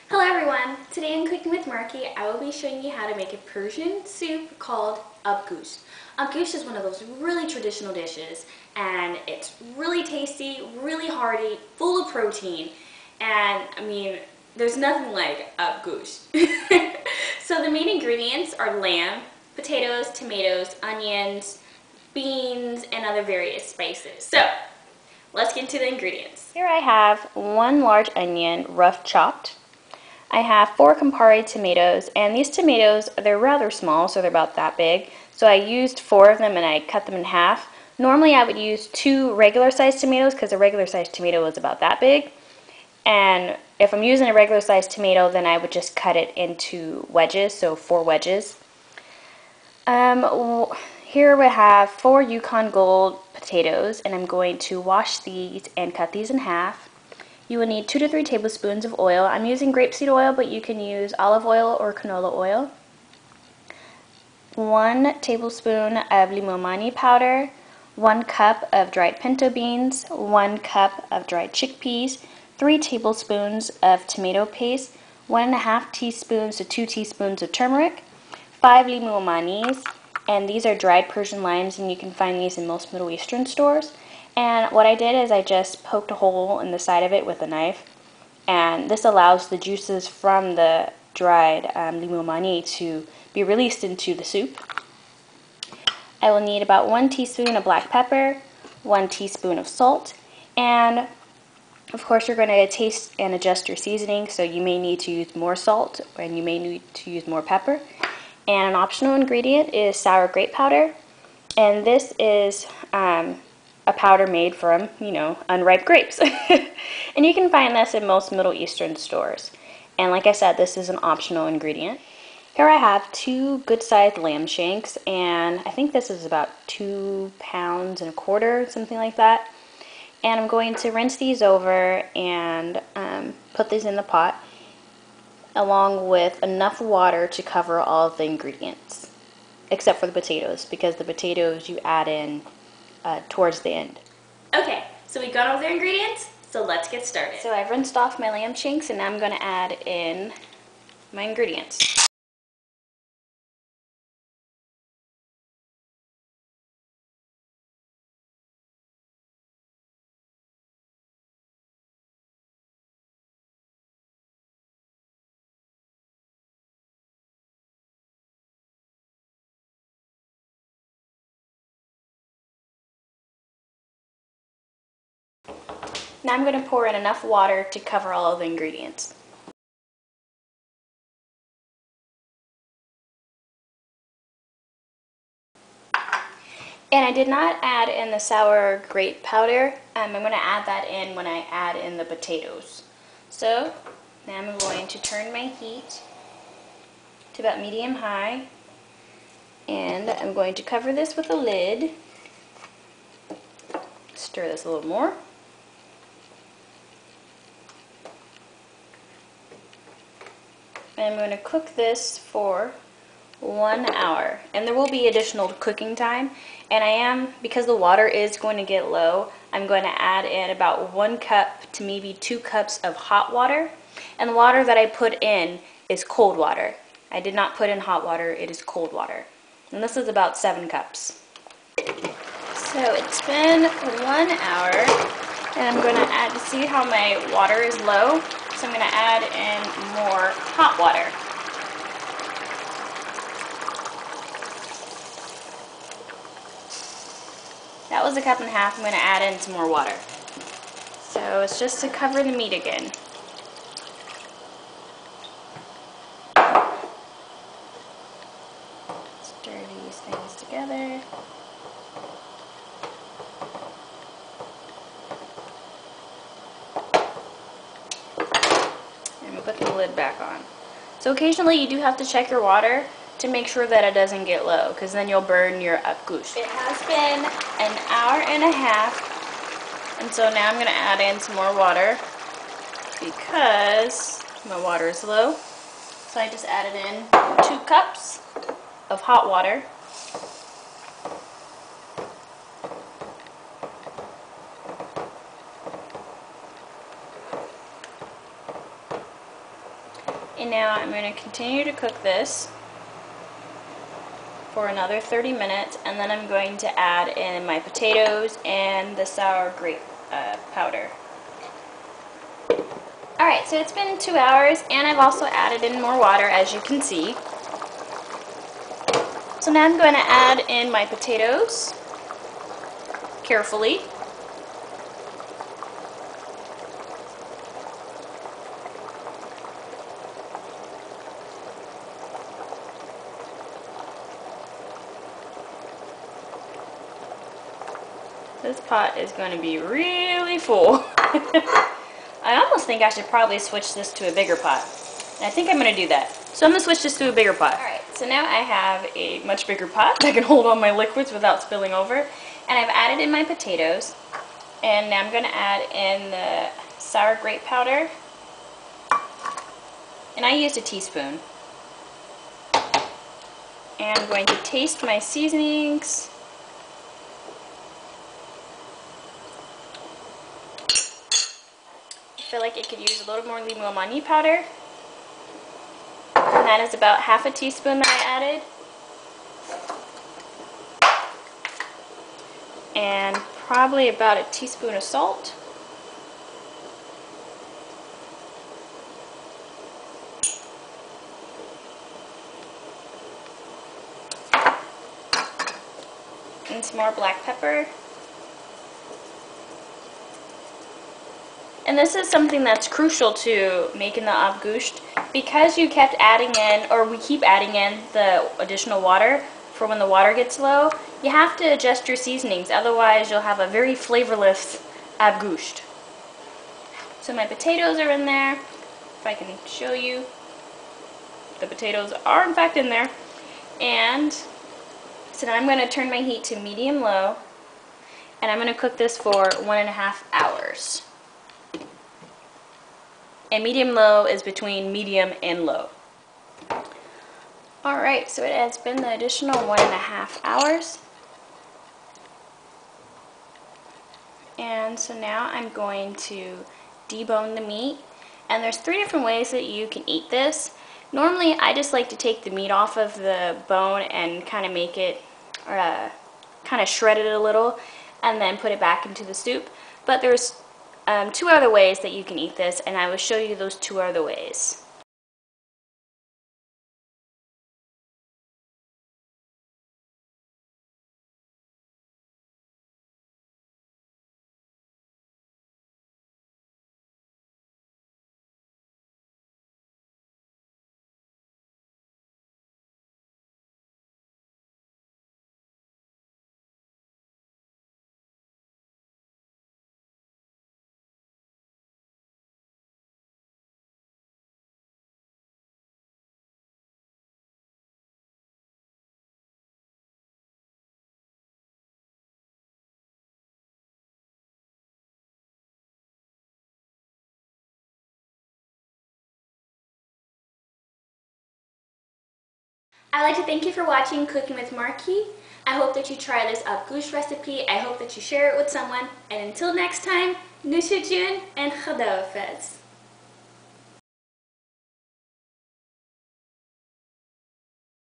Hello everyone! Today in Cooking with Marky, I will be showing you how to make a Persian soup called Ab-Ghouste. Ab-Ghouste is one of those really traditional dishes, and it's really tasty, really hearty, full of protein, and I mean, there's nothing like Ab-Ghouste. So the main ingredients are lamb, potatoes, tomatoes, onions, beans, and other various spices. So let's get into the ingredients. Here I have 1 large onion, rough chopped. I have 4 Campari tomatoes, and these tomatoes, they're rather small, so they're about that big. So I used 4 of them and I cut them in half. Normally I would use 2 regular sized tomatoes because a regular sized tomato is about that big. And if I'm using a regular sized tomato, then I would just cut it into wedges, so 4 wedges. Here we have 4 Yukon Gold potatoes, and I'm going to wash these and cut these in half. You will need 2 to 3 tablespoons of oil. I'm using grapeseed oil, but you can use olive oil or canola oil. 1 tablespoon of limomani powder, 1 cup of dried pinto beans, 1 cup of dried chickpeas, 3 tablespoons of tomato paste, 1.5 teaspoons to 2 teaspoons of turmeric, 5 limomanis, and these are dried Persian limes, and you can find these in most Middle Eastern stores. And what I did is I just poked a hole in the side of it with a knife, and this allows the juices from the dried limomani to be released into the soup. I will need about 1 teaspoon of black pepper, 1 teaspoon of salt, and of course you're going to taste and adjust your seasoning, so you may need to use more salt and you may need to use more pepper. And an optional ingredient is sour grape powder, and this is a powder made from, unripe grapes. And you can find this in most Middle Eastern stores. And like I said, this is an optional ingredient. Here I have 2 good-sized lamb shanks, and I think this is about 2 pounds and a quarter, something like that. And I'm going to rinse these over and put these in the pot, along with enough water to cover all of the ingredients, except for the potatoes, because the potatoes you add in towards the end. Okay, so we've gone over the ingredients, so let's get started. So I've rinsed off my lamb shanks, and now I'm going to add in my ingredients. Now I'm going to pour in enough water to cover all of the ingredients. And I did not add in the sour grape powder. I'm going to add that in when I add in the potatoes. So now I'm going to turn my heat to about medium-high, and I'm going to cover this with a lid. Stir this a little more. I'm going to cook this for 1 hour, and there will be additional cooking time, and because the water is going to get low, I'm going to add in about 1 cup to maybe 2 cups of hot water, and the water that I put in is cold water. I did not put in hot water, it is cold water, and this is about 7 cups. So it's been 1 hour, and I'm going to add, see how my water is low, so I'm going to add in more hot water. That was 1.5 cups. I'm going to add in some more water. So it's just to cover the meat again. Stir these things together. And put the lid back on. So occasionally you do have to check your water to make sure that it doesn't get low, because then you'll burn your Ab-Ghouste. It has been 1.5 hours, and so now I'm going to add in some more water because my water is low. So I just added in 2 cups of hot water. And now I'm going to continue to cook this for another 30 minutes, and then I'm going to add in my potatoes and the sour grape powder. Alright, so it's been 2 hours, and I've also added in more water, as you can see. So now I'm going to add in my potatoes carefully. This pot is going to be really full. I almost think I should probably switch this to a bigger pot. And I think I'm going to do that. So I'm going to switch this to a bigger pot. Alright, so now I have a much bigger pot that can hold all my liquids without spilling over. And I've added in my potatoes. And now I'm going to add in the sour grape powder. And I used a teaspoon. And I'm going to taste my seasonings. I feel like it could use a little more limon powder. And that is about half a teaspoon that I added. And probably about a teaspoon of salt. And some more black pepper. And this is something that's crucial to making the Ab-Goosht, because you kept adding in, or we keep adding in the additional water for when the water gets low. You have to adjust your seasonings, otherwise you'll have a very flavorless Ab-Goosht. So my potatoes are in there. If I can show you, the potatoes are in fact in there. And so now I'm going to turn my heat to medium-low, and I'm going to cook this for 1.5 hours. And medium-low is between medium and low. Alright, so it has been the additional 1.5 hours. And so now I'm going to debone the meat. And there's 3 different ways that you can eat this. Normally, I just like to take the meat off of the bone and kind of make it, kind of shred it a little, and then put it back into the soup. But there's 2 other ways that you can eat this, and I will show you those 2 other ways. I'd like to thank you for watching Cooking with Marquis. I hope that you try this Ab-Ghouste recipe. I hope that you share it with someone. And until next time, Nush-e Jan and Khadawafez.